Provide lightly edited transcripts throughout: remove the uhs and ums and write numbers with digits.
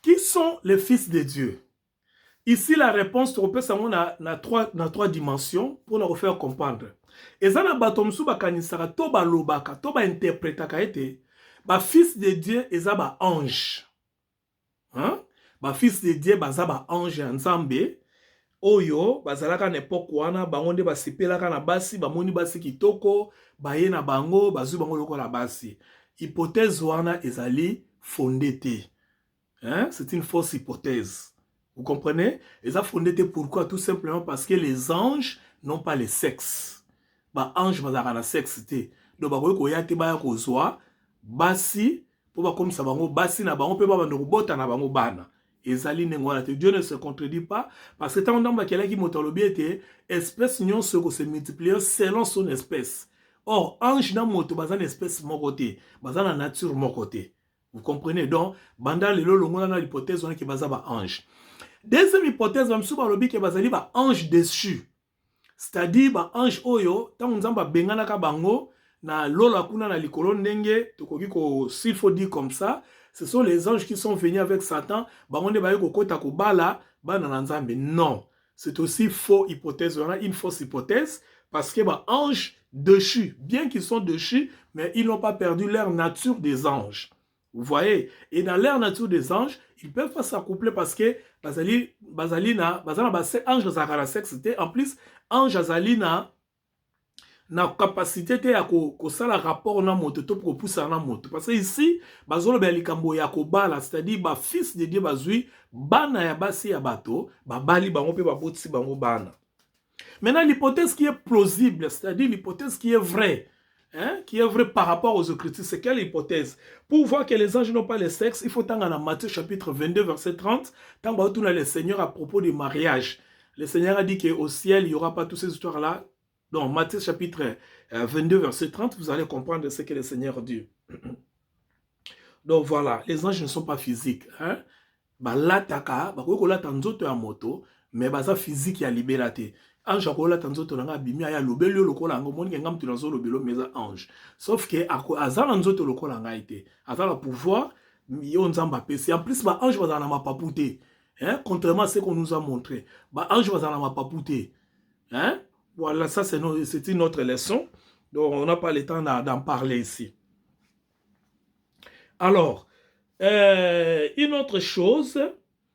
Qui sont les fils de Dieu? Ici, la réponse, on peut savoir dans trois dimensions pour nous faire comprendre. Et ça, na batomsu bakanisaka to ba lobaka, to ba interprétaka ete, ba fils de Dieu, et ça ba ange. Hein? Ba fils de Dieu, ba za ba ange nzambe. Oyo, bazalaka n'époque wana, bangonde ba sipelaka na basi, ba moni basi kitoko, ba ye na bango, bazu bango loko la basi. Hypothèse wana ezali fondée. Hein? C'est une fausse hypothèse. Vous comprenez? Et ça fondé pourquoi? Tout simplement parce que les anges n'ont pas le sexe. Bah ange bazaka na sexe te. Donc ba ko yate ba ko zwa basi pour ba comme ça bango basi na bango pe ba bando bota na bango bana. Ezali nengwana te. Dieu ne se contredit pas parce que tant ndamba kela ki motolobi ete espèce nyon se ko se multiplier selon son espèce. Or ange na moto bazana espèce moko te, bazana nature moko te. Vous comprenez? Donc banda lelo longola na l'hypothèse on qui baza ba ange. Deuxième hypothèse, je vais que bazali ba ange déchu. C'est-à-dire ba ange oyo, tant nzamba bengana ka bango na lola kuna na likolo ndenge, tokoki ko s'il faut dire comme ça, ce sont les anges qui sont venus avec Satan, bango ne ba ko kota ko bala, ba na nzambe. Non, c'est aussi faux hypothèse, on a une fausse hypothèse parce que ba ange déchu, bien qu'ils sont déchus, mais ils n'ont pas perdu leur nature des anges. Vous voyez? Et dans leur nature des anges, ils peuvent pas s'accoupler parce que bazali na ange zakara sexe en plus ange azalina na capacité te ya ko sala rapport na moto to pour pousser na moto parce que ici bazolo ba likambo ya ko bala c'est-à-dire ba fils de Dieu bazui bana ya basi ya bato ba bali bango pe ba botisi bango bana. Maintenant l'hypothèse qui est plausible, c'est-à-dire l'hypothèse qui est vraie, hein, qui est vrai par rapport aux Écritures, c'est quelle hypothèse? Pour voir que les anges n'ont pas le sexe, il faut tendre dans Matthieu chapitre 22, verset 30, tant que tout le Seigneur à propos du mariage. Le Seigneur a dit qu'au ciel, il n'y aura pas toutes ces histoires-là. Donc, Matthieu chapitre 22, verset 30, vous allez comprendre ce que le Seigneur dit. Donc voilà, les anges ne sont pas physiques. Hein? L'ataka, moto, mais baza physique ya libérate. Ange akola tanzoto nanga bimi aya lobelo lokola ngo moni ngam tu nazo lobelo meza ange. Sauf que azala nzoto lokola nga ite. Azala pouvoir yo nzamba pesi. En plus ba ange bazana mapapouté. Hein, contrairement à ce qu'on nous a montré. Ba ange bazana mapapouté. Hein? Voilà, ça c'est une autre leçon. Donc on n'a pas le temps d'en parler ici. Alors, une autre chose.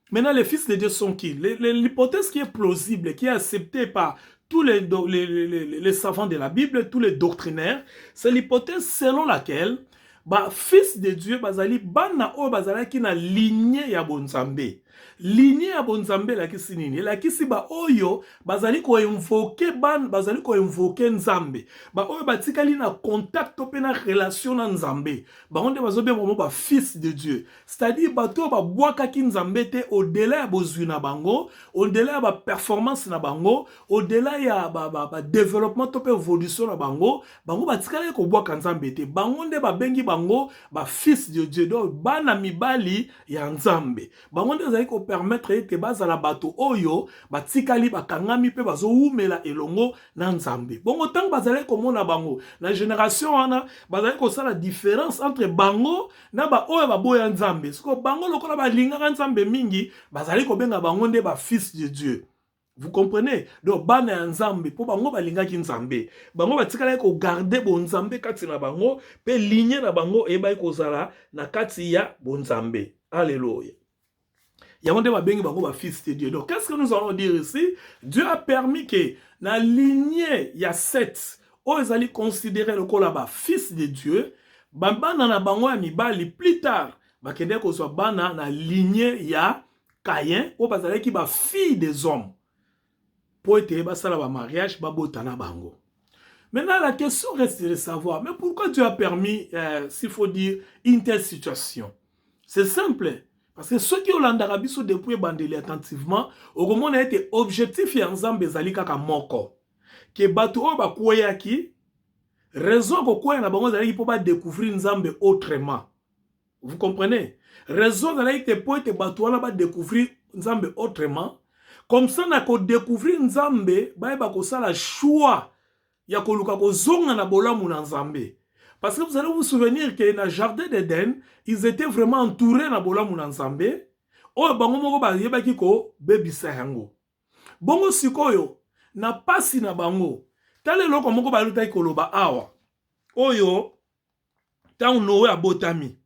Maintenant, les fils de Dieu sont qui? L'hypothèse qui est plausible, qui est acceptée par tous les savants de la Bible, tous les doctrinaires, c'est l'hypothèse selon laquelle, bah, fils de Dieu, bazali, bana o bazala ki na lignée ya bonzambe. Lignée ya bonzambe la kisi nini? La kisi ba oyo, bazali ko invoquer bazali ko invoquer nzambe. Ba oyo batikali na contact pe na relation na nzambe. Ba onde bazobe vraiment ba fils de Dieu. C'est-à-dire bato ba boaka ki nzambe te au-delà ya bozwi na bango, au-delà ya ba performance na bango, au-delà ya ba développement to pe évolution na bango, bango batikali ko boaka nzambe te. Bango nde ba bengi bango ba fils de Dieu. Donc bana mibali ya nzambe. Bango nde zali ko permettre ete bazala bato oyo batikali bakangami pe bazoumela elongo na nzambe. Bongo tango bazali komona bango na génération wana bazali ko sala différence entre bango na ba oyo baboya nzambe. Siko bango lokola balingaka nzambe mingi bazali ko benga bango nde ba fils de Dieu. Vous comprenez? Donc bana ya nzambe po bango balingaki nzambe. Bango batikala ko garder bon nzambe kati na bango pe lignée na bango e ba ko sala na kati ya bon nzambe. Alléluia. Il y a un bengi bango ba fils de Dieu. Donc qu'est-ce que nous allons dire ici? Dieu a permis que na lignée il y a 7 o ezali considérer le kola ba fils de Dieu, bana na bango ya mibali plus tard bakende ko so bana na lignée ya Caïn o bazali ki ba fille des hommes. Pour être basala ba mariage ba botana bango. Maintenant la question reste de savoir mais pourquoi Dieu a permis s'il faut dire une telle situation? C'est simple. Parce que ceux qui ont l'andarabiso depuis bandeli attentivement, au moment a été objectif et ensemble bezali kaka moko. Que batu o ba koyaki raison ko koya na bango zali pour ba découvrir nzambe autrement. Vous comprenez? Raison zali te pour te batu wana ba découvrir nzambe autrement. Comme ça na ko découvrir nzambe ba ko sala choix ya ko luka ko zonga na bolamu na nzambe. Parce que vous allez vous souvenir que dans le jardin d'Éden, ils étaient vraiment entourés dans Bola Mounanzambe. oyo bango moko bayebaki ko bebisa yango. Bongo sikoyo na pasi na bango tala eloko moko balutaki koloba awa oyo ntango Noé abotami.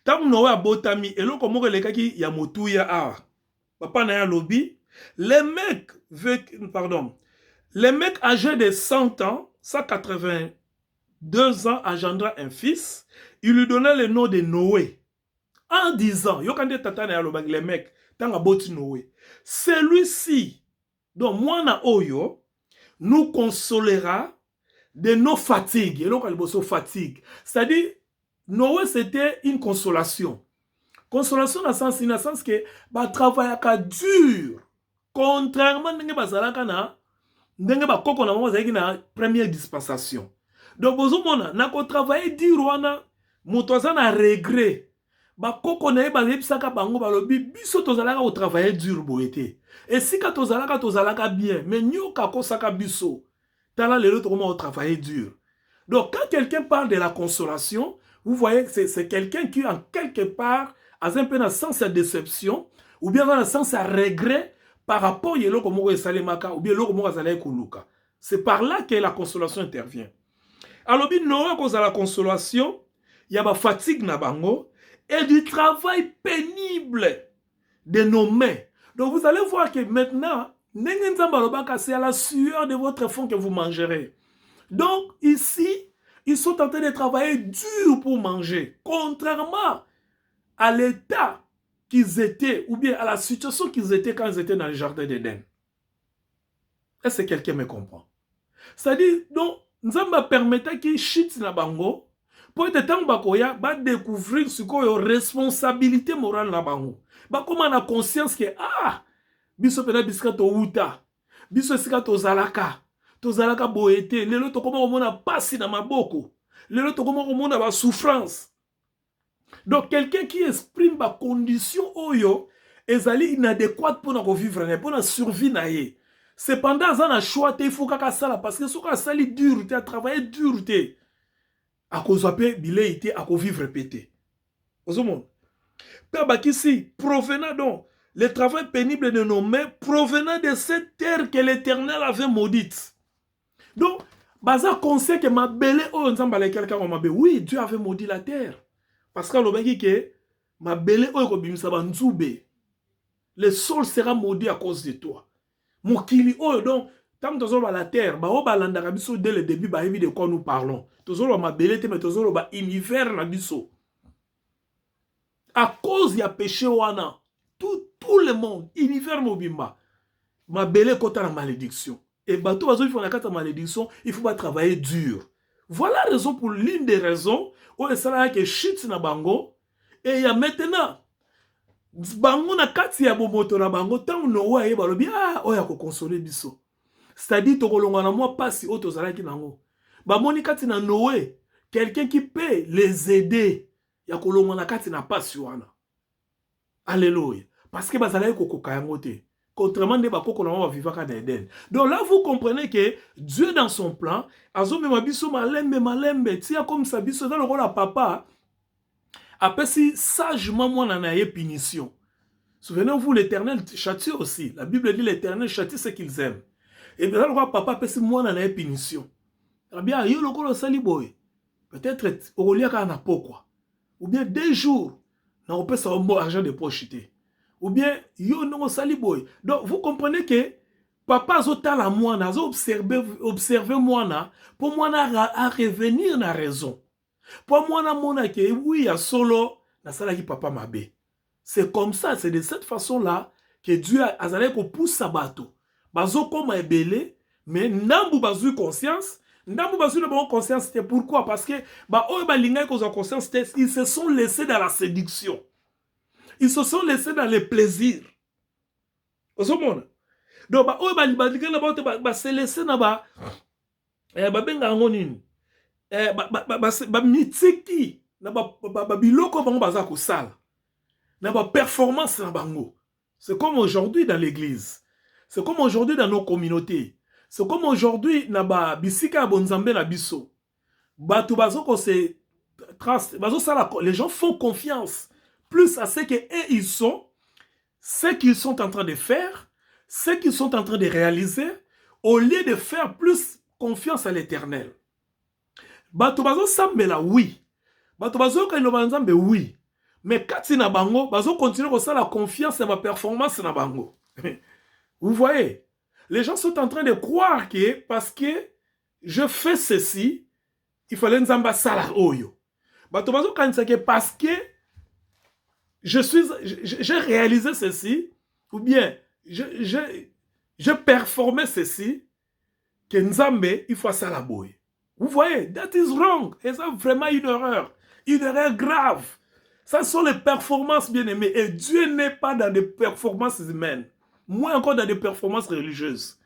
Ntango Noé abotami eloko moko elekaki ya motuya awa papa na ya lobi les mecs âgés de 100 ans 182 ans engendra un fils, il lui donna le nom de Noé en disant yokande tata na ya lobaki les mecs tanga boti Noé, celui-ci donc mwana oyo nous consolera de nos fatigues. Et donc, fatigue. C'est-à-dire, Noé, c'était une consolation. Consolation dans le sens que bah travail dur. Contrairement à ce que na première dispensation. Donc, vous avez travaillé dur, motoza na regret. Ba koko na eba lebisaka bango balobi biso tozalaka au travailler dur boete. Et si ka tozalaka bien, mais nyoka kosaka biso. Tala lelo comment on travaille dur. Donc quand quelqu'un parle de la consolation, vous voyez que c'est quelqu'un qui en quelque part a un peu dans le sens de déception ou bien dans le sens de regret par rapport à l'autre comment salemaka ou bien l'autre comment kuluka. C'est par là que la consolation intervient. Alors bien Noé cause à la consolation, il y a la fatigue na bango et du travail pénible de nos mains. Donc vous allez voir que maintenant c'est à la sueur de votre fond que vous mangerez. Donc ici, ils sont en train de travailler dur pour manger, contrairement à l'état qu'ils étaient, ou bien à la situation qu'ils étaient quand ils étaient dans le jardin d'Éden. Est-ce que quelqu'un me comprend? C'est-à-dire, donc, Nzamba permettait qu'ils chute na bango, pour être temps bakoya, ba découvrir ce qu'on a responsabilité morale na bango. Ba comment on a conscience que, biso pena biska to uta, biso sika to zalaka boete, lelo to koma komona pasi na maboko, lelo to koma komona ba souffrance. Donc quelqu'un qui exprime ba condition oyo ezali inadéquate pour na vivre, pour na survie na ye. Cependant ça na choix il faut kaka sala parce que soka sali dur, tu as travaillé dur te. A cause apé bileité à vivre pété. Ozomo. Père ici provenant donc le travail pénible de nos mains provenant de cette terre que l'Éternel avait maudite. Donc, baza conseil que ma belle oh nzamba le quelqu'un m'a dit oui, Dieu avait maudit la terre. Parce que l'obéi que ma belle oh ko bimisa banzube. Le sol sera maudit à cause de toi. Mokili oh donc tant que la terre, ba obalanda biso dès le début ba de quoi nous parlons. Tozolo ma belle te mais tozolo ba univers na biso. À cause ya péché wana tout le monde, univers mobimba, ma belle kota la malédiction. Et bateau il faut la malédiction, il faut pas travailler dur. Voilà la raison pour l'une des raisons où il s'agit que shit na bango et il y a maintenant bango na kati ya bomoto na bango tant Noé ye balobi oya ko consoler biso. C'est-à-dire to kolonga na moi pasi auto zalaki nango. Ba moni kati na Noé, quelqu'un qui peut les aider ya kolonga na kati na pasi wana. Alléluia. Parce que bazalaki kokoka yango te. Contrairement de bakoko na wa vivaka na Eden. Donc là vous comprenez que Dieu dans son plan, azo mema biso malembe, tia comme ça biso dans le rôle à papa. Après si sagement moi na ye punition. Souvenez-vous l'Éternel châtie aussi. La Bible dit l'Éternel châtie ce qu'ils aiment. Et bien là le roi papa après si moi na ye punition. Eh bien yo lokolo sali boy. Peut-être au lieu ka na pokwa. Ou bien 2 jours na opé ça bon argent de poche. Ou bien yo non sali boy. Donc vous comprenez que papa zota la moana, zo observer moana pour moana à revenir na raison. Pour moana mona que oui a solo na sala qui papa mabe. C'est comme ça, c'est de cette façon-là que Dieu a azalé ko pousse sabato. Bazo comme ebele mais nambu bazu conscience. Ndambu bazu de bonne conscience c'était pourquoi parce que ba o ba linga ko conscience ils se sont laissés dans la séduction. Ils se sont laissés dans les plaisirs. Donc, bah se laisser na ba benga ngonini. Ba mitiki na ba biloko bango baza ko sala. Na ba performance na bango. C'est comme aujourd'hui dans l'église. C'est comme aujourd'hui dans nos communautés. C'est comme aujourd'hui na ba bisika bonzambe na biso. Batu bazo ko se trans bazo sala les gens font confiance. plus à ce qu'eux ils sont, ce qu'ils sont en train de faire, ce qu'ils sont en train de réaliser, au lieu de faire plus confiance à l'Éternel. Bato bazo sambela oui. Bato bazo kailoba nzambe oui. Mais kati na bango, bazo continuer ko la confiance à ma performance na bango. Vous voyez, les gens sont en train de croire que parce que je fais ceci, il fallait nzamba sala oyo. Bato bazo kanisa que parce que j'ai réalisé ceci, ou bien je performais ceci, que nzambe, il faut ça la boye. Vous voyez, that is wrong. Et ça, vraiment une erreur grave. Ça sont les performances bien-aimées. Et Dieu n'est pas dans des performances humaines, moins encore dans des performances religieuses.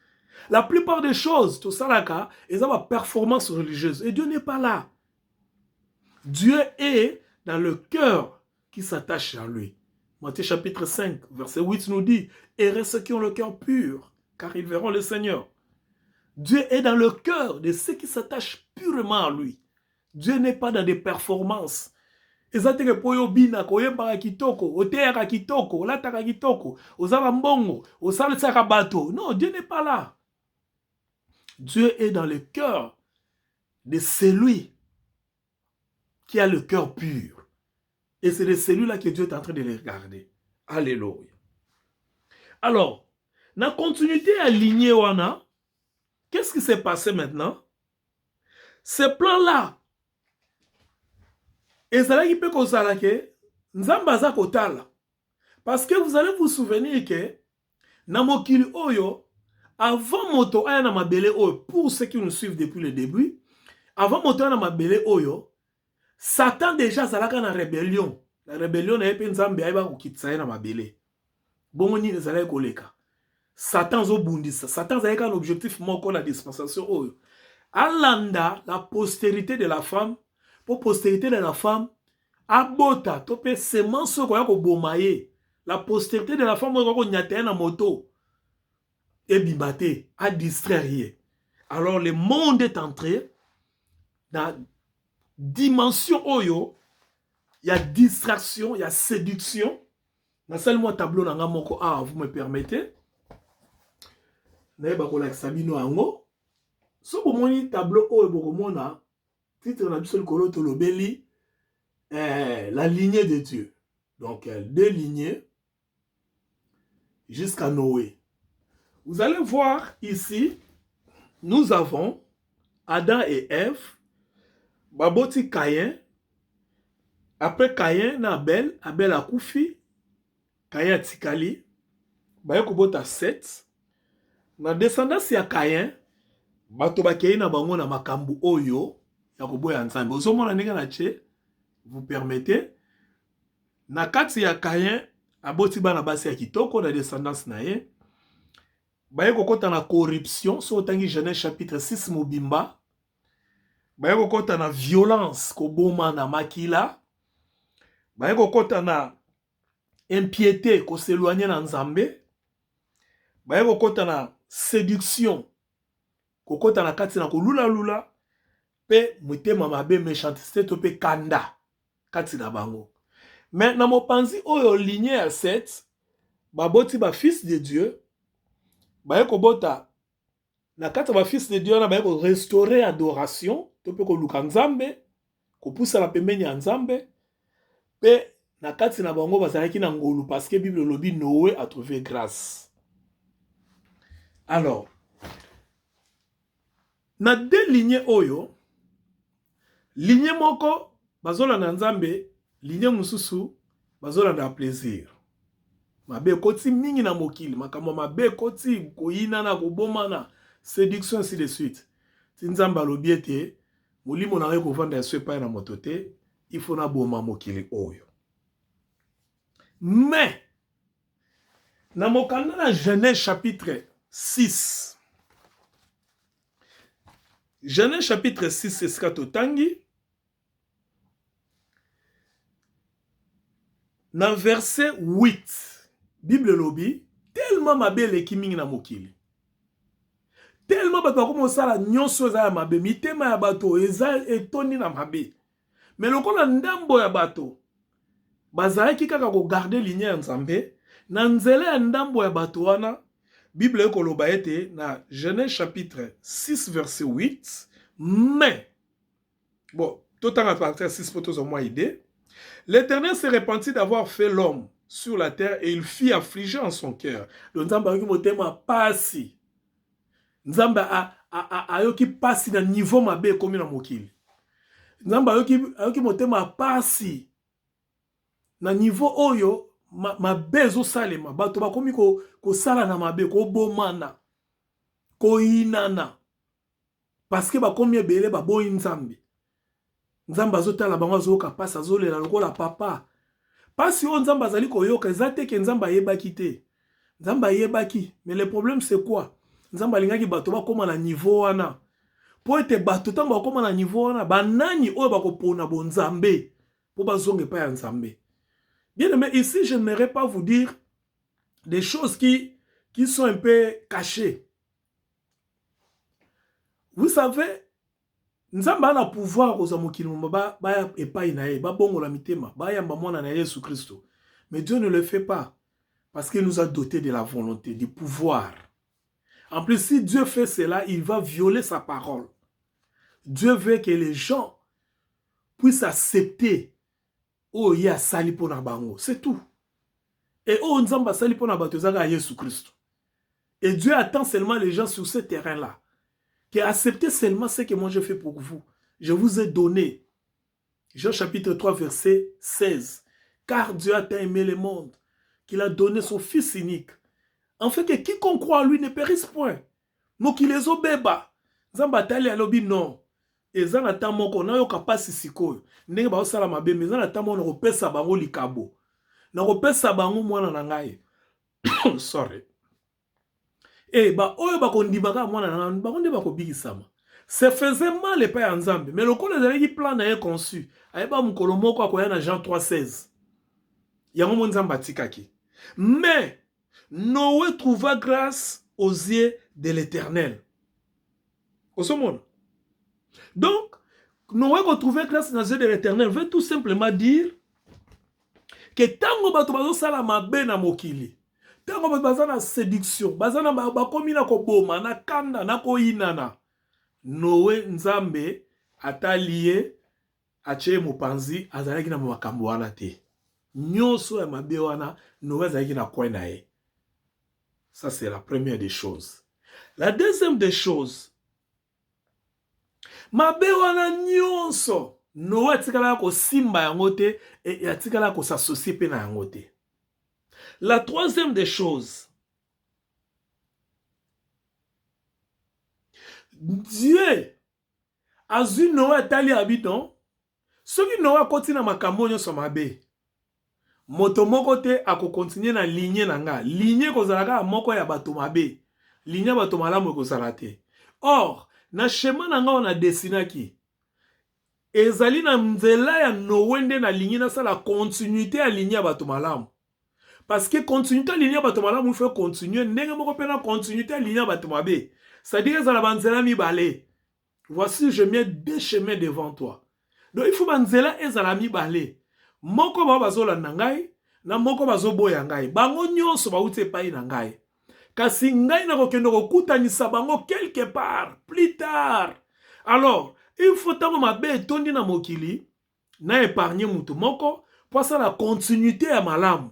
La plupart des choses, tout ça là, ils ont une performance religieuse. Et Dieu n'est pas là. Dieu est dans le cœur qui s'attache à lui. Matthieu chapitre 5, verset 8 nous dit, « Heureux ceux qui ont le cœur pur, car ils verront le Seigneur. » Dieu est dans le cœur de ceux qui s'attachent purement à lui. Dieu n'est pas dans des performances. Non, Dieu n'est pas là. Dieu est dans le cœur de celui qui a le cœur pur. Et c'est de celui-là que Dieu est en train de les regarder. Alléluia. Alors, dans la continuité alignée, qu'est-ce qui s'est passé maintenant? Ce plan-là, et c'est là qu'il peut que Nzambaza kotala. Parce que vous allez vous souvenir que Namokili Oyo, avant Moto Ayana Mabele Oyo, pour ceux qui nous suivent depuis le début, avant Moto Ayana Mabele Oyo, Satan déjà zalaka na rébellion. La rébellion n'est pas Nzambe Ayaba Kukitsa na Mabele. Bon, ni zalaka koleka. Satan zo bundisa. Satan zalaka un objectif moko la dispensation Oyo. Alanda, la postérité de la femme, pour postérité de la femme, abota, tope semence ko yako bomaye. La postérité de la femme ko nyate na moto. Et bibate, à distraire. Alors le monde est entré dans dimension oyo, il y a distraction, il y a séduction. Dans seulement tableau na moko vous me permettez. Na ba ko la sabino ango. So bomoni tableau oyo bokomona titre na biso likolo tolobeli la lignée de Dieu. Donc deux lignées jusqu'à Noé. Vous allez voir ici, nous avons Adam et Ève, baboti Caïn. Après Caïn, Abel, Abel a koufi, Caïn a tikali, baye kobota Seth. Na descendance ya Caïn, bato bakei na bango na makambu oyo ya koboya nzambe. Ozomona ndenge na tche, vous permettez. Na kati ya Caïn, aboti bana basi ya kitoko na descendance na ye. Baye kokota na corruption, so tangi Genèse chapitre 6 mobimba. Baye kokota na violence, koboma na makila. Baye kokota na impiété, ko s'éloigner na nzambe. Baye kokota na séduction, kokota na kati na kolula lula. Pe mutema mabe méchanteté to pe kanda kati na bango. Mais na mopanzi oyo lignée à 7, baboti ba fils de Dieu. Baye kobota na kati ba fils de Dieu na baye ko restaurer adoration, to pe ko luka nzambe, ko poussa la pembeni ya nzambe. Pe na kati na bango bazalaki na ngolu parce que Bible lobi Noé a trouvé grâce. Alors, na deux lignées oyo, lignée moko bazola na nzambe, lignée mususu bazola na plaisir. Mabe koti mingi na mokili, makamo mabe koti koyina na kobomana, séduction ainsi de suite. Si nzamba lobi ete molimo na ko vanda so pa na motote, il faut na boma mokili oyo. Mais na mokanda na Genèse chapitre 6. Genèse chapitre 6 c'est ce totangi. Na verset 8. Bible lobi tellement mabele kimingi na mokili. Tellement bato comme ça la nyonso za mabe mitema ya bato eza etoni na mabe. Mais lokola ndambo ya bato bazalaki kaka ko garder ligne ya Nzambe na nzela ya ndambo ya bato wana. Bible ekoloba ete na Genèse chapitre 6 verset 8, mais bon, tout en à partir 6 pour tous au moins idée. L'Éternel s'est repenti d'avoir fait l'homme sur la terre et il fit affliger en son cœur. Le Nzamba yoki motema pasi. Nzamba ayoki pasi na niveau mabe komi na mokili. Nzamba ayoki motema pasi na niveau oyo mabe zo salema. Bato bakomi ko sala na mabe, ko bomana, ko inana. Parce que bakomi ebele baboyi Nzambe. Nzamba azotala bango azoyoka pasi azolela lokola papa. Pasi o Nzamba azali koyoka ezate ke Nzamba ayebaki te. Nzamba ayebaki, mais le problème c'est quoi? Nzamba alingaki bato bakoma na niveau wana. Po ete bato tango bakoma na niveau wana, banani oyo bakopona bo Nzambe po bazonge pa ya Nzambe. Bien aimé, ici je n'aimerais pas vous dire des choses qui sont un peu cachées. Vous savez, Nzamba na pouvoir oza mokili ba epai na ye, ba bongola mitema, ba yamba mwana na Yesu Christo. Mais Dieu ne le fait pas parce qu'il nous a dotés de la volonté, du pouvoir. En plus, si Dieu fait cela, il va violer sa parole. Dieu veut que les gens puissent accepter oh ya sali pona bango, c'est tout. Et oh Nzamba sali pona bato zanga Yesu Christo. Et Dieu attend seulement les gens sur ce terrain-là. Que acceptez seulement ce que moi je fais pour vous. Je vous ai donné. Jean chapitre 3 verset 16. Car Dieu a tant aimé le monde qu'il a donné son fils unique. En fait que quiconque croit en lui ne périsse point. Mokilezo beba. Nzamba tali alobi non. Eza na ta moko na yo kapasi sikoyo. Ndenge ba osala mabe mais eza na ta moko na kopesa bango likabo. Na kopesa bango mwana na ngai. Sorry. Et ba oyo ba kondimaka mwana na ba konde ba kobikisama. Se faisait mal epai ya Nzambe, mais lokolo ezalaki plan na ye conçu. Ayeba mukolo moko akoya na Jean 3:16. Yango mo Nzambe atikaki. Mais Noé trouva grâce aux yeux de l'Éternel. Osomona. Donc, Noé retrouver grâce aux yeux de l'Éternel veut tout simplement dire que tango bato bazo sala mabe na mokili. Tango bato baza na séduction, baza na bakomi na koboma, na kanda, na koinana. Noé Nzambe atalié ache mopanzi azalaki na makambo wana te. Nyonso ya mabe wana Noé azalaki na coin na ye. Ça c'est la première des choses. La deuxième des choses, mabe wana nyonso Noé atikala ko simba yango te et atikala ko s'associer pe na yango te. La troisième des choses, Dieu a vu Noé atali habitant. Ce qui Noé continue na makambo nyonso mabe. Moto moko te ako continuer na lignée nanga. Lignée kozalaka moko ya bato mabe. Lignée bato malamu kozala te. Or, na chemin nanga on a dessinaki. Ezali na nzela ya Noé nde na lignée na sala continuité ya lignée bato malamu. Parce que continuité ya lignée bato malamu il faut continuer ndenge moko pe na continuité ya lignée bato mabe. C'est-à-dire ezala banzela mibale. Voici je mets deux chemins devant toi. Donc il faut banzela ezala mibale. Moko ba bazolanda ngai na moko bazoboya ngai. Bango nyonso bauti epai na ngai. Kasi ngai na kokende kokutanisa bango quelque part plus tard. Alors, il faut tango mabe etondi na mokili na épargner mutu moko pour ça la continuité ya malamu.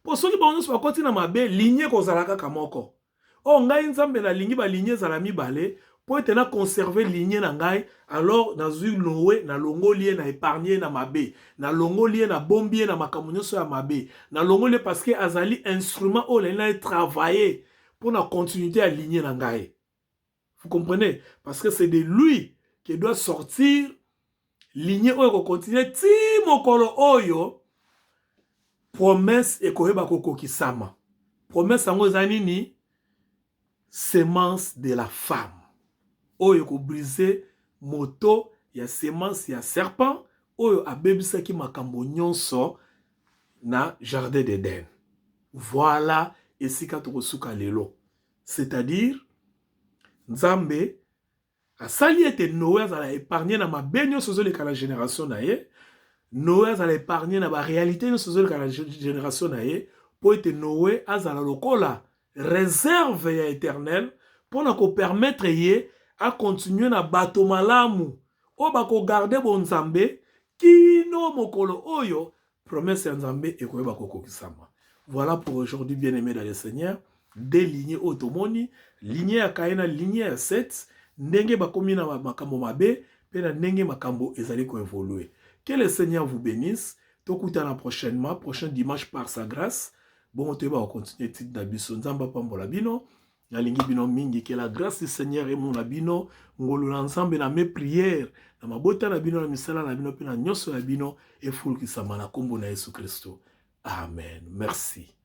Pour ceux qui bango nyonso bakoti na mabe lignée kozala kaka moko. Oh ngai Nzambe na lingi ba lignée zala mibale pour être na conserver lignée na ngai, alors na zui Noé na longo lié na épargner na mabe, na longo lié na bombier na makambo nyonso ya mabe, na longo lié parce que azali instrument o na travailler pour la continuité à lignée na ngai. Vous comprenez? Parce que c'est de lui qui doit sortir lignée oyo continuer ti mokolo oyo promesse ekoyeba kokokisama. Promesse yango ezali nini? Sémence de la femme. Oyo ko briser moto ya sémence ya serpent oyo abebisaki makambo nyonso na jardin d'Éden. Voilà esika tokosuka lelo. C'est-à-dire Nzambe asali ete Noé azala épargné na mabe nyonso zoleka la génération na ye. Noé azala épargné na ba réalité nous sozoli ka la génération na ye pour être Noé azala lokola réserve ya éternel pour na ko permettre ye à continuer na bato malamu o ba ko garder bon nzambe kino mokolo oyo promesse ya nzambe ekoyeba kokokisama. Voilà pour aujourd'hui, bien-aimés dans le Seigneur. Des lignées automoni, lignée ya Kaina, lignée ya Seth, ndenge bakomi na makambo mabe, pe na ndenge makambo ezali ko évoluer. Que le Seigneur vous bénisse. Tokutana prochainement, prochain dimanche par sa grâce. Bon, on va continuer titre d'abisso nzamba pambola bino. Nalingi bino mingi, que la grâce du Seigneur est mon abino, ngolo ensemble na mes prières, na mabota na bino na misala na bino pe na nyoso na bino et ful ki samana kombo na Yesu Kristo. Amen. Merci.